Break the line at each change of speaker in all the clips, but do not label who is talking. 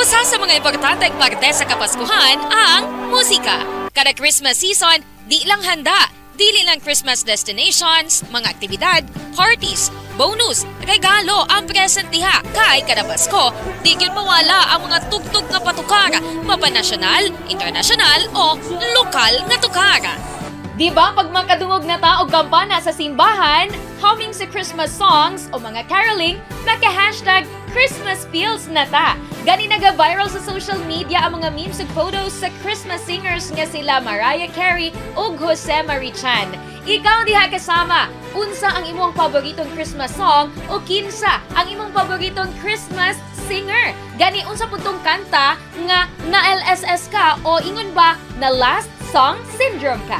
Usa sa mga importanteng parte sa kapaskuhan ang musika. Kada Christmas season, di lang handa, dili lang Christmas destinations, mga aktibidad, parties, bonus, regalo ang present diha. Kay kada Pasko, di gyud mawala ang mga tugtog nga patukar, mapa-national, international o lokal nga tukar. Di ba pag makadungog na ta og kampana sa simbahan, humming sa Christmas songs o mga caroling, naka-hashtag Christmas feels na ta. Gani naga-viral sa social media ang mga memes ug photos sa Christmas singers nga sila Mariah Carey ug Jose Marichan. Ikaw diha kasama, unsa ang imong paboritong Christmas song o kinsa ang imong paboritong Christmas singer? Gani unsa pud tong kanta nga na-LSS ka o ingon ba na last song syndrome ka?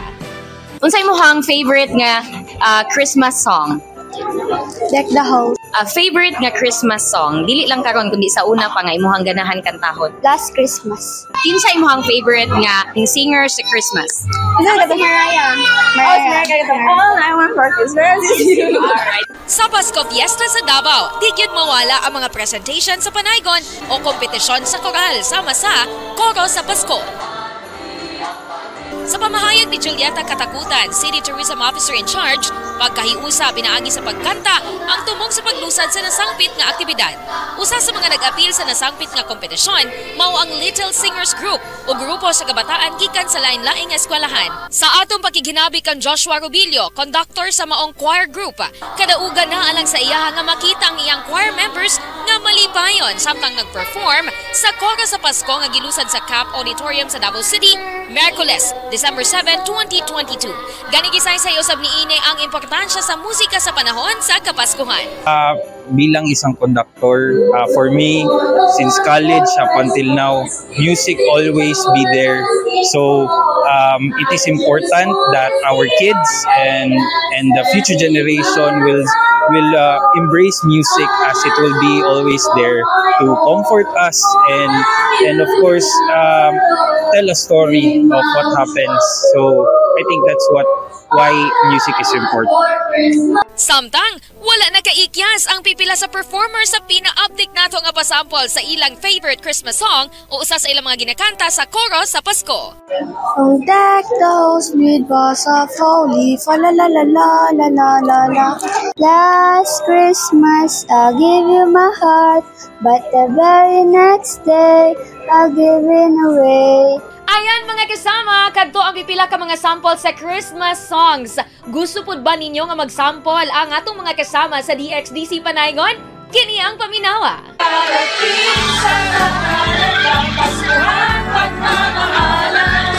Unsay imong favorite nga Christmas song?
Deck the House.
Favorite nga Christmas song, dili lang karon kundi sa una pa nga imong ganahan kantahon.
Last Christmas.
Kinsa imong favorite nga singer sa Christmas?
Ano ka Mariah? All I want for Christmas is you.
Alright.
Sa Pasko Fiesta sa Davao, di gyud mawala ang mga presentation sa panaygon o kompetisyon sa koral sama sa Koro sa Pasko. Sa pamahayag ni Julieta Katakutan, City Tourism Officer in Charge, pagkahiusa pinaagi sa pagkanta ang tumong sa paglusad sa nasangpit nga aktibidad. Usa sa mga nag-apil sa nasangpit nga kompetisyon mao ang Little Singers Group o grupo sa kabataan gikan sa lain-laing eskwelahan. Sa atong pakiginabi kan Joshua Rubilio, conductor sa maong choir group, kadaugan na alang sa iya nga makita ang iyang choir members nga malipayon samtang nag-perform sa Koro sa Pasko nga gilusad sa CAP Auditorium sa Davao City, Miyerkules, December 7, 2022. Gani gisaysay usab niini ang importansya sa musika sa panahon sa kapaskuhan.
Bilang isang conductor, for me, since college up until now, music always be there. So it is important that our kids and the future generation will embrace music, as it will be always there to comfort us and of course tell a story of what happens. So I think that's why music is important.
Samtang wala na kaikyas ang pipila sa performer sa pina-update nato nga pasample sa ilang favorite Christmas song o usa sa ilang mga ginakanta sa Koro sa Pasko.
Oh, deck those with boughs of holly, fa la la la la la la la la. Last Christmas I'll give you my heart, but the very next day I'll give it away.
Ayan mga kasama, kadto ang pipila ka mga sample sa Christmas songs. Gusto pud ba ninyo nga mag-sample ang atong mga kasama sa DXDC Panaygon? Kini ang paminawa.
Parating sa ng Paskuhan, pagmamahalan,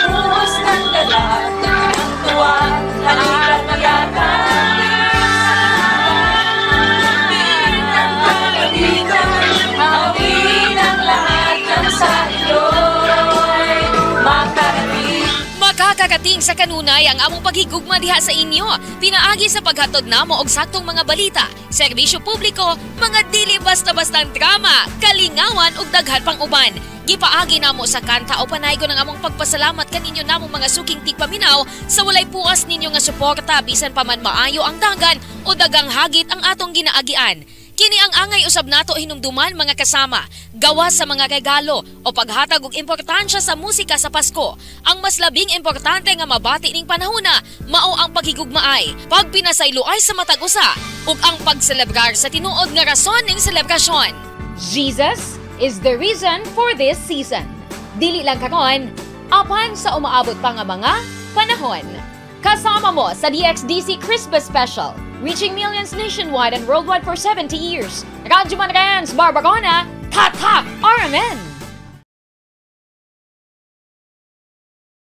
buhos ng dalat, ng tuwa, halika't magatan. Hawin ang pagalitan, hawin ang lahat ng sa iyo'y makarating.
Makakakating sa kanunay ang among paghigugma diha sa inyo. Pinaagi sa paghatod namo og saktong mga balita, serbisyo publiko, mga dili basta-bastang drama, kalingawan ug daghan pang uban. Gipaagi namo sa kanta o panaygon ang among pagpasalamat kaninyo namong mga suking tigpaminaw sa walay puas ninyo nga suporta bisan pa man maayo ang dagan o dagang hagit ang atong ginaagian. Kini ang angay usab nato hinumduman mga kasama, gawas sa mga regalo o paghatag og importansya sa musika sa Pasko. Ang mas labing importante nga mabati ning panahona mao ang paghigugmaay, pagpinasayloay sa matag usa ug ang pagselebrar sa tinuod nga rason ning selebrasyon. Jesus is the reason for this season. Dili lang karon, apan sa umaabot pa nga mga panahon. Kasama mo sa DXDC Christmas Special, reaching millions nationwide and worldwide for 70 years. Radyo Manrans, Barbacona, Tatak, RMN!